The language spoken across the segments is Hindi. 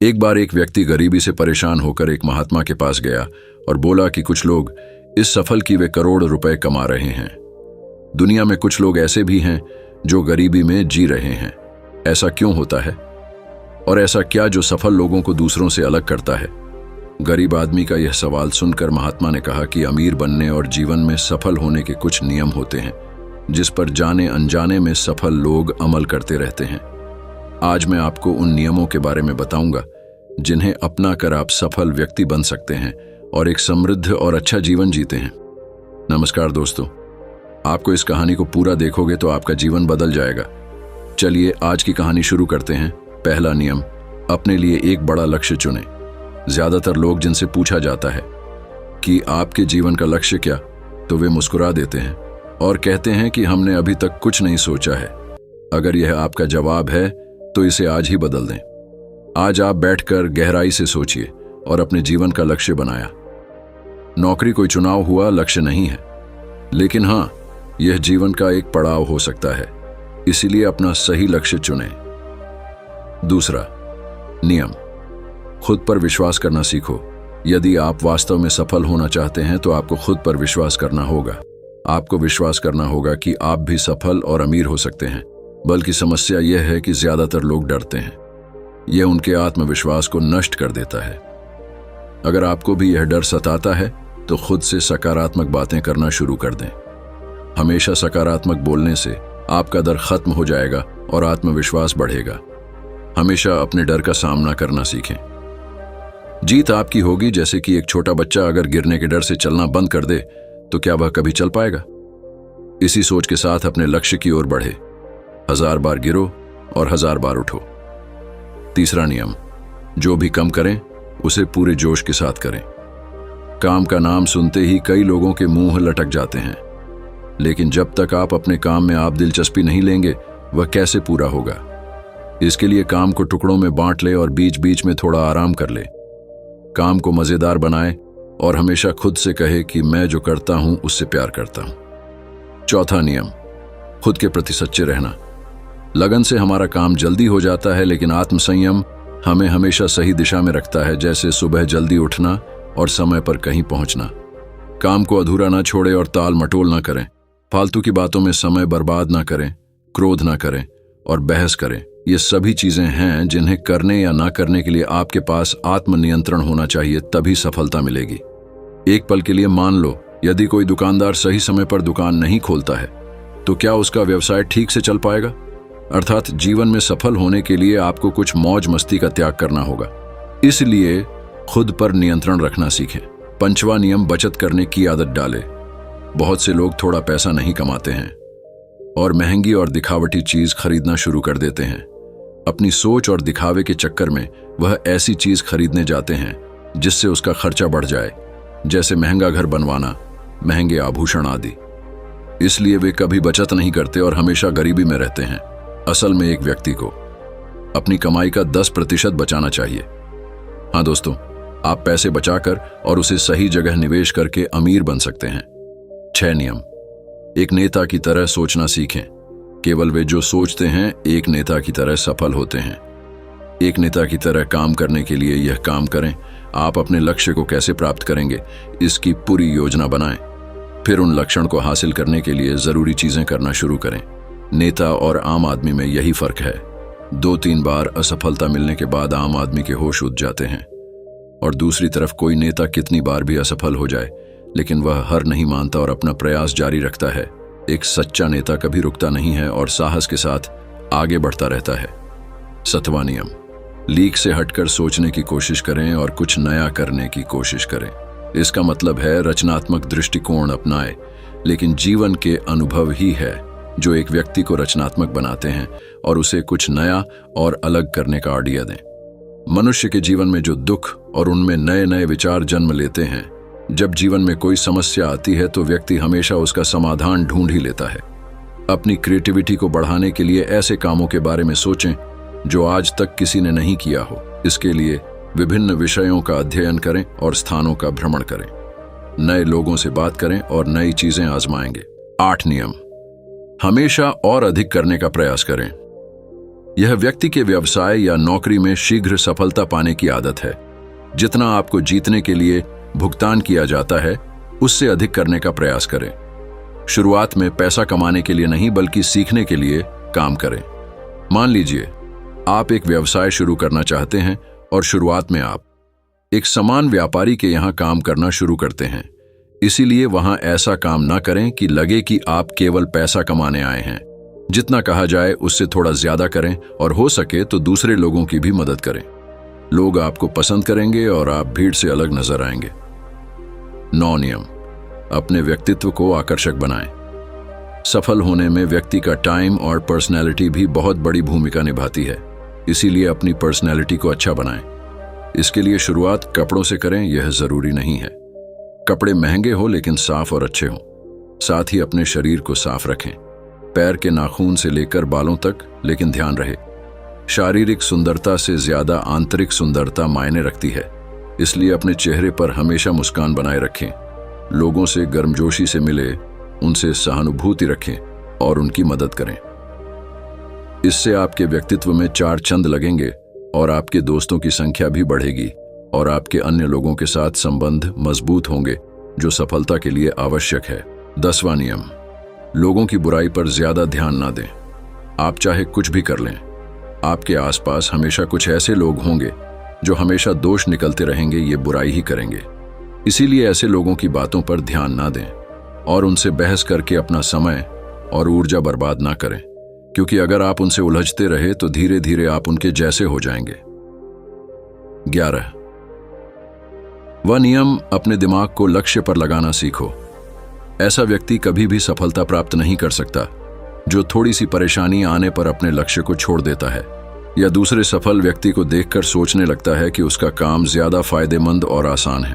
एक बार एक व्यक्ति गरीबी से परेशान होकर एक महात्मा के पास गया और बोला कि कुछ लोग इस सफल कि वे करोड़ रुपए कमा रहे हैं। दुनिया में कुछ लोग ऐसे भी हैं जो गरीबी में जी रहे हैं। ऐसा क्यों होता है? और ऐसा क्या जो सफल लोगों को दूसरों से अलग करता है? गरीब आदमी का यह सवाल सुनकर महात्मा ने कहा कि अमीर बनने और जीवन में सफल होने के कुछ नियम होते हैं जिस पर जाने अनजाने में सफल लोग अमल करते रहते हैं। आज मैं आपको उन नियमों के बारे में बताऊंगा जिन्हें अपनाकर आप सफल व्यक्ति बन सकते हैं और एक समृद्ध और अच्छा जीवन जीते हैं। नमस्कार दोस्तों, आपको इस कहानी को पूरा देखोगे तो आपका जीवन बदल जाएगा। चलिए आज की कहानी शुरू करते हैं। पहला नियम, अपने लिए एक बड़ा लक्ष्य चुनें। ज्यादातर लोग जिनसे पूछा जाता है कि आपके जीवन का लक्ष्य क्या, तो वे मुस्कुरा देते हैं और कहते हैं कि हमने अभी तक कुछ नहीं सोचा है। अगर यह आपका जवाब है तो इसे आज ही बदल दें। आज आप बैठकर गहराई से सोचिए और अपने जीवन का लक्ष्य बनाया। नौकरी कोई चुनाव हुआ लक्ष्य नहीं है, लेकिन हाँ, यह जीवन का एक पड़ाव हो सकता है। इसीलिए अपना सही लक्ष्य चुनें। दूसरा नियम, खुद पर विश्वास करना सीखो। यदि आप वास्तव में सफल होना चाहते हैं तो आपको खुद पर विश्वास करना होगा। आपको विश्वास करना होगा कि आप भी सफल और अमीर हो सकते हैं। बल्कि समस्या यह है कि ज्यादातर लोग डरते हैं। यह उनके आत्मविश्वास को नष्ट कर देता है। अगर आपको भी यह डर सताता है तो खुद से सकारात्मक बातें करना शुरू कर दें। हमेशा सकारात्मक बोलने से आपका डर खत्म हो जाएगा और आत्मविश्वास बढ़ेगा। हमेशा अपने डर का सामना करना सीखें। जीत आपकी होगी। जैसे कि एक छोटा बच्चा अगर गिरने के डर से चलना बंद कर दे तो क्या वह कभी चल पाएगा? इसी सोच के साथ अपने लक्ष्य की ओर बढ़े। 1000 बार गिरो और 1000 बार उठो। तीसरा नियम, जो भी काम करें उसे पूरे जोश के साथ करें। काम का नाम सुनते ही कई लोगों के मुंह लटक जाते हैं, लेकिन जब तक आप अपने काम में आप दिलचस्पी नहीं लेंगे वह कैसे पूरा होगा? इसके लिए काम को टुकड़ों में बांट ले और बीच बीच में थोड़ा आराम कर ले। काम को मजेदार बनाए और हमेशा खुद से कहे कि मैं जो करता हूं उससे प्यार करता हूं। चौथा नियम, खुद के प्रति सच्चे रहना। लगन से हमारा काम जल्दी हो जाता है, लेकिन आत्मसंयम हमें हमेशा सही दिशा में रखता है। जैसे सुबह जल्दी उठना और समय पर कहीं पहुंचना। काम को अधूरा ना छोड़े और ताल मटोल ना करें। फालतू की बातों में समय बर्बाद ना करें, क्रोध ना करें और बहस करें। ये सभी चीजें हैं जिन्हें करने या ना करने के लिए आपके पास आत्मनियंत्रण होना चाहिए, तभी सफलता मिलेगी। एक पल के लिए मान लो, यदि कोई दुकानदार सही समय पर दुकान नहीं खोलता है तो क्या उसका व्यवसाय ठीक से चल पाएगा? अर्थात जीवन में सफल होने के लिए आपको कुछ मौज मस्ती का त्याग करना होगा। इसलिए खुद पर नियंत्रण रखना सीखें। पांचवा नियम, बचत करने की आदत डालें। बहुत से लोग थोड़ा पैसा नहीं कमाते हैं और महंगी और दिखावटी चीज खरीदना शुरू कर देते हैं। अपनी सोच और दिखावे के चक्कर में वह ऐसी चीज खरीदने जाते हैं जिससे उसका खर्चा बढ़ जाए, जैसे महंगा घर बनवाना, महंगे आभूषण आदि। इसलिए वे कभी बचत नहीं करते और हमेशा गरीबी में रहते हैं। असल में एक व्यक्ति को अपनी कमाई का 10% बचाना चाहिए। हाँ दोस्तों, आप पैसे बचाकर और उसे सही जगह निवेश करके अमीर बन सकते हैं। 6 नियम, एक नेता की तरह सोचना सीखें। केवल वे जो सोचते हैं एक नेता की तरह सफल होते हैं। एक नेता की तरह काम करने के लिए यह काम करें। आप अपने लक्ष्य को कैसे प्राप्त करेंगे इसकी पूरी योजना बनाएं। फिर उन लक्ष्यों को हासिल करने के लिए जरूरी चीजें करना शुरू करें। नेता और आम आदमी में यही फर्क है। 2-3 बार असफलता मिलने के बाद आम आदमी के होश उड़ जाते हैं, और दूसरी तरफ कोई नेता कितनी बार भी असफल हो जाए लेकिन वह हार नहीं मानता और अपना प्रयास जारी रखता है। एक सच्चा नेता कभी रुकता नहीं है और साहस के साथ आगे बढ़ता रहता है। 7वां नियम, लीक से हटकर सोचने की कोशिश करें और कुछ नया करने की कोशिश करें। इसका मतलब है रचनात्मक दृष्टिकोण अपनाएं, लेकिन जीवन के अनुभव ही है जो एक व्यक्ति को रचनात्मक बनाते हैं और उसे कुछ नया और अलग करने का आइडिया दें। मनुष्य के जीवन में जो दुख और उनमें नए नए विचार जन्म लेते हैं, जब जीवन में कोई समस्या आती है तो व्यक्ति हमेशा उसका समाधान ढूंढ ही लेता है। अपनी क्रिएटिविटी को बढ़ाने के लिए ऐसे कामों के बारे में सोचें जो आज तक किसी ने नहीं किया हो। इसके लिए विभिन्न विषयों का अध्ययन करें और स्थानों का भ्रमण करें। नए लोगों से बात करें और नई चीजें आजमाएंगे। 8 नियम, हमेशा और अधिक करने का प्रयास करें। यह व्यक्ति के व्यवसाय या नौकरी में शीघ्र सफलता पाने की आदत है। जितना आपको जीतने के लिए भुगतान किया जाता है, उससे अधिक करने का प्रयास करें। शुरुआत में पैसा कमाने के लिए नहीं, बल्कि सीखने के लिए काम करें। मान लीजिए आप एक व्यवसाय शुरू करना चाहते हैं और शुरुआत में आप एक समान व्यापारी के यहाँ काम करना शुरू करते हैं। इसीलिए वहां ऐसा काम ना करें कि लगे कि आप केवल पैसा कमाने आए हैं। जितना कहा जाए उससे थोड़ा ज्यादा करें और हो सके तो दूसरे लोगों की भी मदद करें। लोग आपको पसंद करेंगे और आप भीड़ से अलग नजर आएंगे। 9 नियम। अपने व्यक्तित्व को आकर्षक बनाएं। सफल होने में व्यक्ति का टाइम और पर्सनैलिटी भी बहुत बड़ी भूमिका निभाती है। इसीलिए अपनी पर्सनैलिटी को अच्छा बनाएं। इसके लिए शुरुआत कपड़ों से करें, यह जरूरी नहीं है। कपड़े महंगे हो लेकिन साफ और अच्छे हों। साथ ही अपने शरीर को साफ रखें, पैर के नाखून से लेकर बालों तक, लेकिन ध्यान रहे शारीरिक सुंदरता से ज्यादा आंतरिक सुंदरता मायने रखती है। इसलिए अपने चेहरे पर हमेशा मुस्कान बनाए रखें। लोगों से गर्मजोशी से मिले, उनसे सहानुभूति रखें और उनकी मदद करें। इससे आपके व्यक्तित्व में 4 चंद लगेंगे और आपके दोस्तों की संख्या भी बढ़ेगी और आपके अन्य लोगों के साथ संबंध मजबूत होंगे, जो सफलता के लिए आवश्यक है। 10वां नियम। लोगों की बुराई पर ज्यादा ध्यान ना दें। आप चाहे कुछ भी कर लें, आपके आसपास हमेशा कुछ ऐसे लोग होंगे जो हमेशा दोष निकलते रहेंगे, ये बुराई ही करेंगे। इसीलिए ऐसे लोगों की बातों पर ध्यान ना दें और उनसे बहस करके अपना समय और ऊर्जा बर्बाद ना करें, क्योंकि अगर आप उनसे उलझते रहे तो धीरे धीरे आप उनके जैसे हो जाएंगे। 11। वह नियम। अपने दिमाग को लक्ष्य पर लगाना सीखो। ऐसा व्यक्ति कभी भी सफलता प्राप्त नहीं कर सकता जो थोड़ी सी परेशानी आने पर अपने लक्ष्य को छोड़ देता है या दूसरे सफल व्यक्ति को देखकर सोचने लगता है कि उसका काम ज्यादा फायदेमंद और आसान है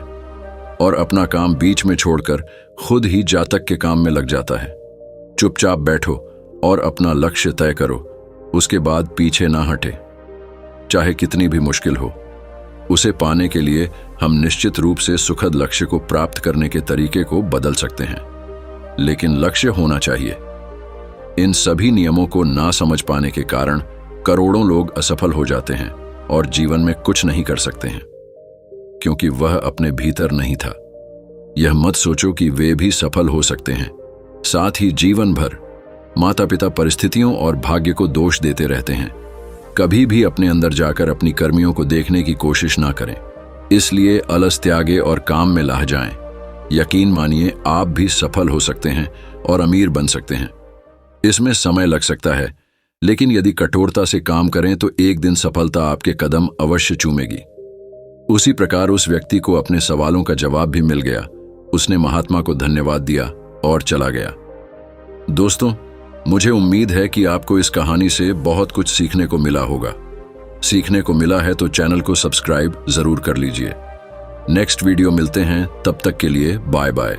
और अपना काम बीच में छोड़कर खुद ही जातक के काम में लग जाता है। चुपचाप बैठो और अपना लक्ष्य तय करो, उसके बाद पीछे ना हटे, चाहे कितनी भी मुश्किल हो। उसे पाने के लिए हम निश्चित रूप से सुखद लक्ष्य को प्राप्त करने के तरीके को बदल सकते हैं, लेकिन लक्ष्य होना चाहिए। इन सभी नियमों को ना समझ पाने के कारण करोड़ों लोग असफल हो जाते हैं और जीवन में कुछ नहीं कर सकते हैं, क्योंकि वह अपने भीतर नहीं था। यह मत सोचो कि वे भी सफल हो सकते हैं। साथ ही जीवन भर माता पिता परिस्थितियों और भाग्य को दोष देते रहते हैं। कभी भी अपने अंदर जाकर अपनी कर्मियों को देखने की कोशिश ना करें। इसलिए अलस त्यागे और काम में लह जाएं। यकीन मानिए, आप भी सफल हो सकते हैं और अमीर बन सकते हैं। इसमें समय लग सकता है, लेकिन यदि कठोरता से काम करें तो एक दिन सफलता आपके कदम अवश्य चूमेगी। उसी प्रकार उस व्यक्ति को अपने सवालों का जवाब भी मिल गया। उसने महात्मा को धन्यवाद दिया और चला गया। दोस्तों, मुझे उम्मीद है कि आपको इस कहानी से बहुत कुछ सीखने को मिला होगा। सीखने को मिला है तो चैनल को सब्सक्राइब जरूर कर लीजिए। नेक्स्ट वीडियो मिलते हैं, तब तक के लिए बाय बाय।